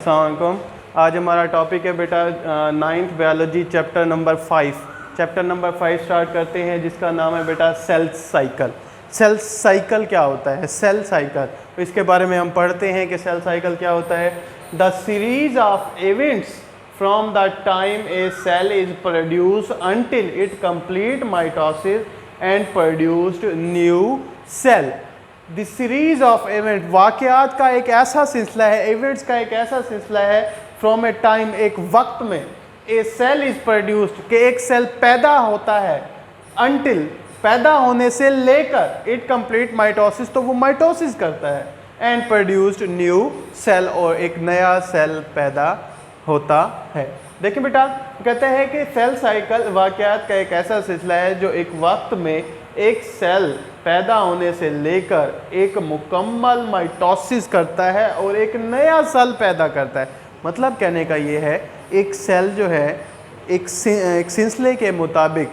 अस्सलाम वालेकुम। आज हमारा टॉपिक है बेटा ninth biology chapter number 5। Chapter number 5 start करते हैं जिसका नाम है बेटा सेल साइकिल। सेल साइकिल क्या होता है? सेल साइकिल, तो इसके बारे में हम पढ़ते हैं कि सेल साइकिल क्या होता है। The series of events from the time a cell is produce until it complete mitosis and produced new cell. The series of event, वाक़यात का एक ऐसा सिलसिला है, इवेंट्स का एक ऐसा सिलसिला है, फ्रॉम ए टाइम, एक वक्त में, ए सेल इज प्रोड्यूस्ड, कि एक सेल पैदा होता है, अनटिल, पैदा होने से लेकर, इट कंप्लीट माइटोसिस, तो वो माइटोसिस करता है, एंड प्रोड्यूस्ड न्यू सेल, और एक नया सेल पैदा होता है। देखिए बेटा, कहते हैं कि सेल साइकिल वाक़यात का एक ऐसा सिलसिला है जो एक वक्त में एक सेल पैदा होने से लेकर एक मुकम्मल माइटोसिस करता है और एक नया सेल पैदा करता है। मतलब कहने का ये है, एक सेल जो है एक सिलसिले के मुताबिक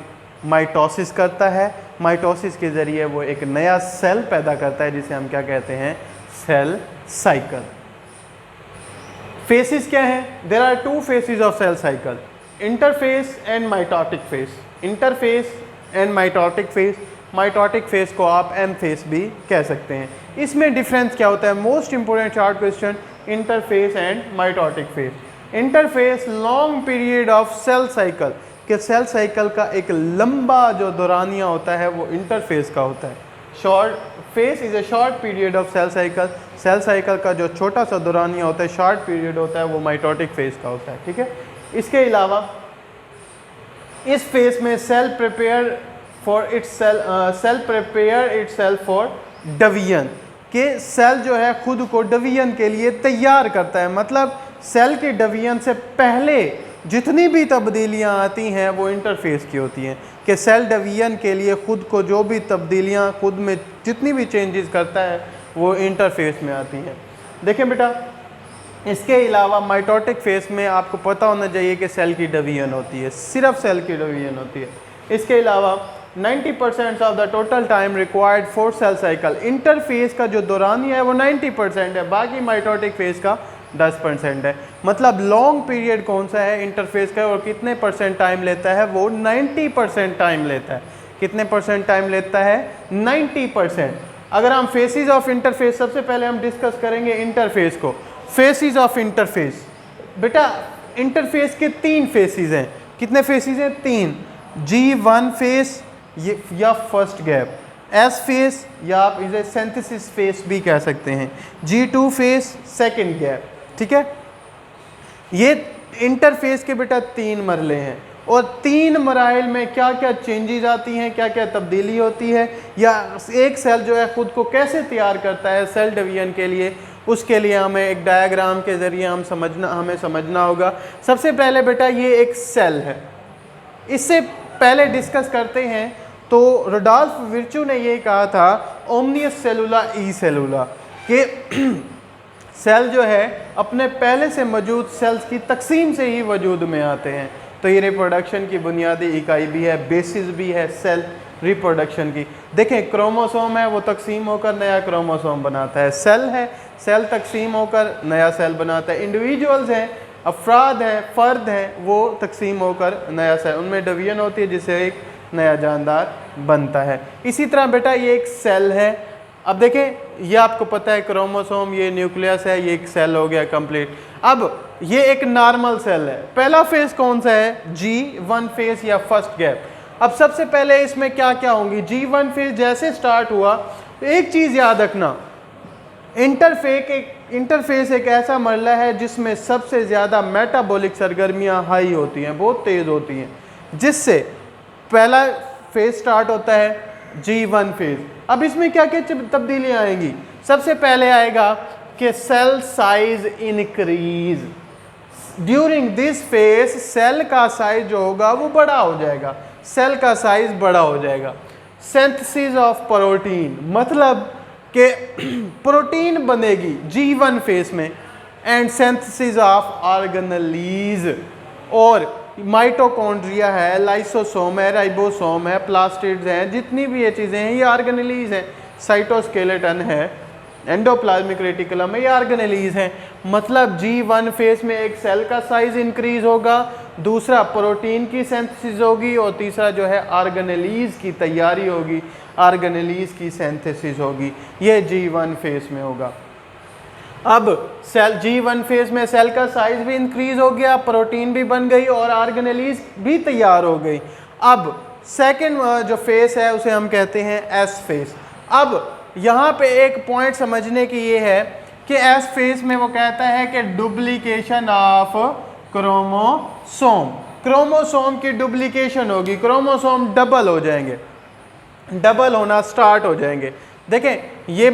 माइटोसिस करता है, माइटोसिस के ज़रिए वो एक नया सेल पैदा करता है, जिसे हम क्या कहते हैं? Cell cycle. फेसेस क्या हैं? There are two phases of cell cycle, interphase and mitotic phase. Interphase and mitotic phase. Mitotic phase को आप एम फेस भी कह सकते हैं। इसमें डिफरेंस क्या होता है? Most important short question, interphase and mitotic phase. Interphase long period of cell cycle, कि सेल साइकिल का एक लंबा जो दौरानिया होता है वो इंटरफेस का होता है। Short phase is a short period of cell cycle. Cell cycle का जो छोटा सा दौरानिया होता है, शॉर्ट पीरियड होता है, वो माइटोटिक फेस का होता है। ठीक है। इसके अलावा इस फेस में cell prepare itself for division, कि सेल जो है खुद को डिवीजन के लिए तैयार करता है। मतलब सेल के डिवीजन से पहले जितनी भी तब्दीलियां आती हैं वो इंटरफेस की होती हैं, कि सेल डिवीजन के लिए खुद को जो भी तब्दीलियां, खुद में जितनी भी चेंजेस करता है वो इंटरफेस में आती हैं। देखें बेटा, इसके अलावा माइटोटिक फेस में आपको पता होना चाहिए कि सेल की डिवीजन होती है, सिर्फ सेल की डिवीजन होती है। इसके अलावा 90% of the total time required for sale cycle, interface का जो दौरानिया है वो 90% है, बाकी माइटोटिक फेस का 10% है। मतलब लॉन्ग पीरियड कौन सा है? इंटरफेस का, और कितने परसेंट टाइम लेता है? वो 90% टाइम लेता है। कितने परसेंट टाइम लेता है? 90%। अगर हम फेसिस ऑफ इंटरफेस, सबसे पहले हम डिस्कस करेंगे इंटरफेस को। फेसिस ऑफ इंटरफेस, बेटा इंटरफेस के 3 फेसिस हैं। कितने फेसिस हैं? 3। G1 फेस या फर्स्ट गैप, S फेस, या आप इसे सिंथेसिस फेस भी कह सकते हैं, G2 फेस, सेकंड गैप। ठीक है। ये इंटरफेस के बेटा 3 मरले हैं, और 3 मराइल में क्या क्या चेंजेस आती हैं, क्या क्या तब्दीली होती है, या एक सेल जो है खुद को कैसे तैयार करता है सेल डिवीजन के लिए, उसके लिए हमें एक डायग्राम के ज़रिए हमें समझना होगा। सबसे पहले बेटा ये एक सेल है। इससे पहले डिस्कस करते हैं तो रुडोल्फ विर्चू ने ये कहा था, ओमनियस सेलुला ई सेलुला, कि सेल जो है अपने पहले से मौजूद सेल्स की तकसीम से ही वजूद में आते हैं। तो ये रिप्रोडक्शन की बुनियादी इकाई भी है, बेसिस भी है सेल रिप्रोडक्शन की। देखें, क्रोमोसोम है, वो तकसीम होकर नया क्रोमोसोम बनाता है। सेल है, सेल तकसीम होकर नया सेल बनाता है। इंडिविजुअल्स हैं, अफराद हैं, फ़र्द हैं, वो तकसीम होकर नया सेल, उनमें डिवीजन होती है जिससे एक नया जानदार बनता है। इसी तरह बेटा ये एक सेल है। अब देखें, ये आपको पता है क्रोमोसोम, ये न्यूक्लियस है, ये एक सेल हो गया कंप्लीट। अब ये एक नॉर्मल सेल है। पहला फेस कौन सा है? G1 फेस या फर्स्ट गैप। अब सबसे पहले इसमें क्या क्या होंगी? G1 फेस जैसे स्टार्ट हुआ, तो एक चीज़ याद रखना, इंटरफेस एक ऐसा मरला है जिसमें सबसे ज़्यादा मेटाबॉलिक सरगर्मियाँ हाई होती हैं, बहुत तेज़ होती हैं, जिससे पहला फेज स्टार्ट होता है G1 फेज। अब इसमें क्या क्या तब्दीलियाँ आएंगी? सबसे पहले आएगा कि cell size increase. During this phase cell का साइज जो होगा वो बड़ा हो जाएगा, सेल का साइज बड़ा हो जाएगा। सिंथेसिस ऑफ प्रोटीन, मतलब कि प्रोटीन बनेगी G1 फेज में, एंड सिंथेसिस ऑफ ऑर्गेनेलीज, और माइटोकॉन्ड्रिया है, लाइसोसोम है, राइबोसोम है, प्लास्टिड्स हैं, जितनी भी ये चीज़ें हैं ये ऑर्गेनेलीज हैं। साइटोस्केलेटन है, एंडोप्लाज्मिक रेटिकुलम में ये ऑर्गेनेलीज हैं। मतलब G1 फेज में एक सेल का साइज इंक्रीज होगा, दूसरा प्रोटीन की सिंथेसिस होगी और तीसरा जो है ऑर्गेनेलीज की तैयारी होगी, ऑर्गेनेलीज की सिंथेसिस होगी। ये G1 फेज में होगा। अब सेल G1 फेज में सेल का साइज भी इंक्रीज हो गया, प्रोटीन भी बन गई और ऑर्गेनेलीज भी तैयार हो गई। अब सेकेंड जो फेज है उसे हम कहते हैं एस फेज। अब यहाँ पे एक पॉइंट समझने की ये है कि एस फेज में वो कहता है कि डुप्लीकेशन ऑफ क्रोमोसोम, क्रोमोसोम की डुप्लीकेशन होगी, क्रोमोसोम डबल हो जाएंगे, डबल होना स्टार्ट हो जाएंगे। देखें ये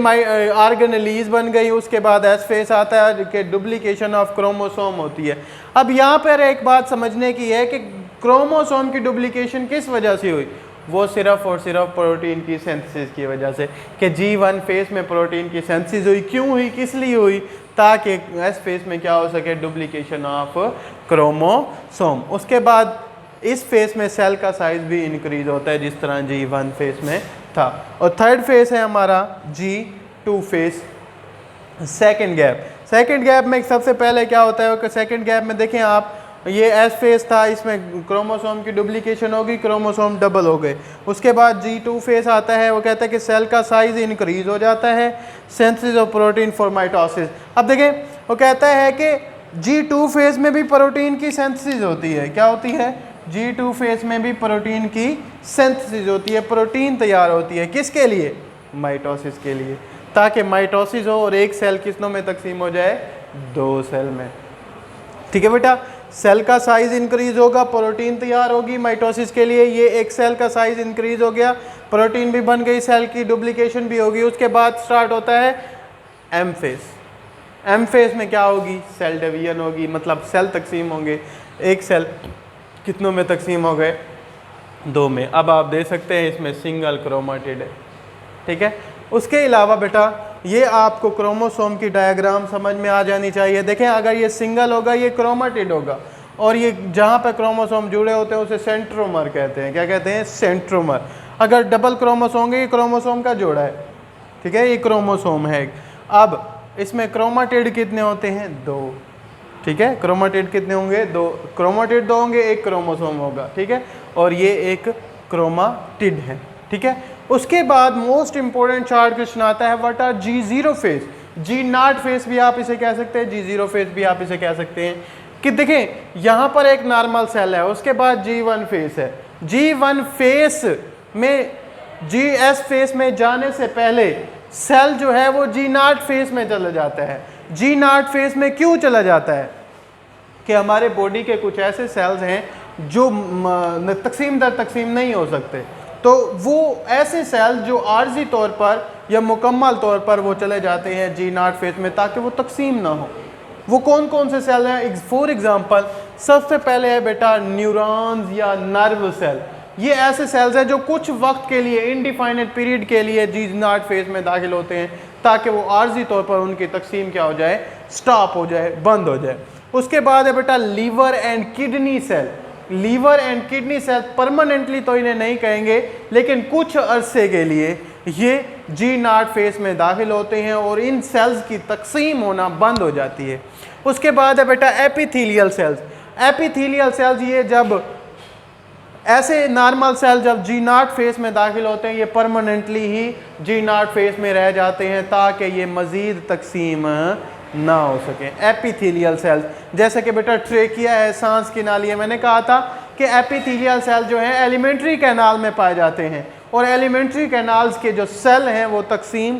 ऑर्गेनेलीज बन गई, उसके बाद एस फेज आता है कि डुप्लीकेशन ऑफ क्रोमोसोम होती है। अब यहाँ पर एक बात समझने की है कि क्रोमोसोम की डुप्लीकेशन किस वजह से हुई, वो सिर्फ और सिर्फ प्रोटीन की सिंथेसिस की वजह से, कि G1 फेज में प्रोटीन की सिंथेसिस हुई। क्यों हुई, किस लिए हुई, ताकि एस फेज में क्या हो सके, डुप्लीकेशन ऑफ क्रोमोसोम। उसके बाद इस फेज में सेल का साइज भी इंक्रीज होता है जिस तरह G1 फेज में था। और थर्ड फेज है हमारा G2 phase, second gap. Second gap में सबसे पहले क्या होता है कि सेकेंड गैप में देखें आप, ये एस फेज था, इसमें क्रोमोसोम की डुप्लीकेशन होगी, क्रोमोसोम डबल हो गए। उसके बाद G2 फेज आता है, वो कहता है कि सेल का साइज इंक्रीज हो जाता है, synthesis of protein for mitosis. अब देखें वो कहता है कि G2 फेज में भी प्रोटीन की सिंथेसिस होती है। क्या होती है, G2 फेज में भी प्रोटीन की सिंथेसिस होती है, प्रोटीन तैयार होती है। किसके लिए, माइटोसिस के लिए, ताकि माइटोसिस हो और एक सेल किसनों में तकसीम हो जाए, दो सेल में। ठीक है बेटा, सेल का साइज इंक्रीज होगा, प्रोटीन तैयार होगी माइटोसिस के लिए। ये एक सेल का साइज इंक्रीज हो गया, प्रोटीन भी बन गई, सेल की डुप्लीकेशन भी होगी। उसके बाद स्टार्ट होता है एम फेज। एम फेज में क्या होगी, सेल डिवीजन होगी, मतलब सेल तकसीम होंगे। एक सेल कितनों में तकसीम हो गए, दो में। अब आप देख सकते हैं इसमें सिंगल क्रोमाटिड है। ठीक है, उसके अलावा बेटा ये आपको क्रोमोसोम की डायग्राम समझ में आ जानी चाहिए। देखें अगर ये सिंगल होगा ये क्रोमाटिड होगा, और ये जहाँ पे क्रोमोसोम जुड़े होते हैं उसे सेंट्रोमर कहते हैं। क्या कहते हैं, सेंट्रोमर। अगर डबल क्रोमोसोम होंगे, ये क्रोमोसोम का जोड़ा है। ठीक है, ये क्रोमोसोम है। अब इसमें क्रोमाटिड कितने होते हैं, दो। ठीक है, क्रोमाटिड कितने होंगे, दो। क्रोमाटिड दो होंगे, एक क्रोमोसोम होगा। ठीक है, और ये एक क्रोमाटिड है। ठीक है, उसके बाद मोस्ट इंपॉर्टेंट चार्ट क्वेश्चन आता है, what are G0 phase. G0 phase भी आप इसे कह सकते हैं, G0 फेज भी आप इसे कह सकते हैं। कि देखें यहाँ पर एक नॉर्मल सेल है, उसके बाद G1 फेज है। G1 फेज में GS फेज में जाने से पहले सेल जो है वो G0 फेज में चला जाता है। G0 फेज में क्यों चला जाता है, कि हमारे बॉडी के कुछ ऐसे सेल्स हैं जो तकसीम दर तकसीम नहीं हो सकते, तो वो ऐसे सेल जो आर्जी तौर पर या मुकम्मल तौर पर वो चले जाते हैं G0 फेज में, ताकि वो तकसीम ना हो। वो कौन कौन से सेल हैं, फॉर एग्जांपल सबसे पहले है बेटा न्यूरॉन्स या नर्व सेल। ये ऐसे सेल्स हैं जो कुछ वक्त के लिए, इनडिफाइनेट पीरियड के लिए G0 फेज में दाखिल होते हैं, ताकि वो आर्जी तौर पर उनकी तकसीम क्या हो जाए, स्टॉप हो जाए, बंद हो जाए। उसके बाद है बेटा liver and kidney cell. Liver and kidney cell permanently तो इन्हें नहीं कहेंगे, लेकिन कुछ अरसे के लिए ये G0 फेज में दाखिल होते हैं और इन सेल्स की तकसीम होना बंद हो जाती है। उसके बाद है बेटा एपिथेलियल सेल्स। एपिथेलियल सेल्स ये जब ऐसे नॉर्मल सेल जब G0 फेज में दाखिल होते हैं, ये परमानेंटली ही G0 फेज में रह जाते हैं, ताकि ये मज़ीद तकसीम ना हो सके। एपिथेलियल सेल्स जैसे कि बेटा ट्रेकिया है, सांस की नाली है। मैंने कहा था कि एपिथेलियल सेल जो है एलिमेंट्री कैनाल में पाए जाते हैं, और एलिमेंट्री कैनाल्स के जो सेल हैं वो तकसीम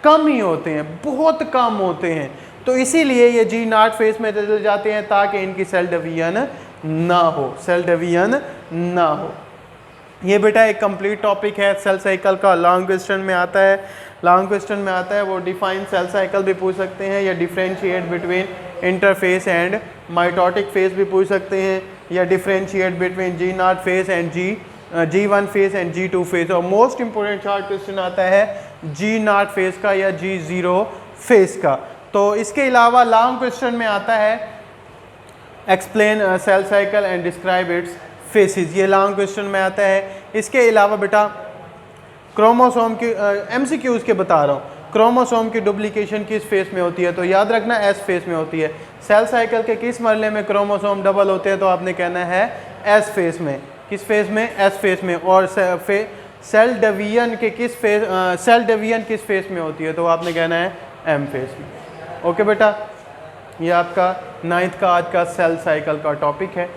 कम ही होते हैं, बहुत कम होते हैं। तो इसीलिए ये G0 फेज में चले जाते हैं, ताकि इनकी सेल डिवीजन ना हो, सेल डिवीजन ना हो। ये बेटा एक कंप्लीट टॉपिक है सेल साइकिल का। लॉन्ग क्वेश्चन में आता है, लॉन्ग क्वेश्चन में आता है वो डिफाइन सेल साइकिल भी पूछ सकते हैं, या differentiate between interface and mitotic phase भी पूछ सकते हैं, या differentiate between G0 phase and G1 phase and G2 phase. और मोस्ट इंपोर्टेंट चार्ट क्वेश्चन आता है G0 फेज का या G0 फेज का। तो इसके अलावा लॉन्ग क्वेश्चन में आता है explain cell cycle and describe its phases. ये लॉन्ग क्वेश्चन में आता है। इसके अलावा बेटा क्रोमोसोम की MCQs के बता रहा हूँ। क्रोमोसोम की डुप्लीकेशन किस फेज में होती है, तो याद रखना एस फेज में होती है। सेल साइकिल के किस मरले में क्रोमोसोम डबल होते हैं, तो आपने कहना है एस फेज में। किस फेज में, एस फेज में। और सेल डिवीजन के किस फेज, सेल डिवीजन किस फेज में होती है, तो आपने कहना है एम फेज में। ओके बेटा, ये आपका 9th का आज का सेल साइकिल का टॉपिक है।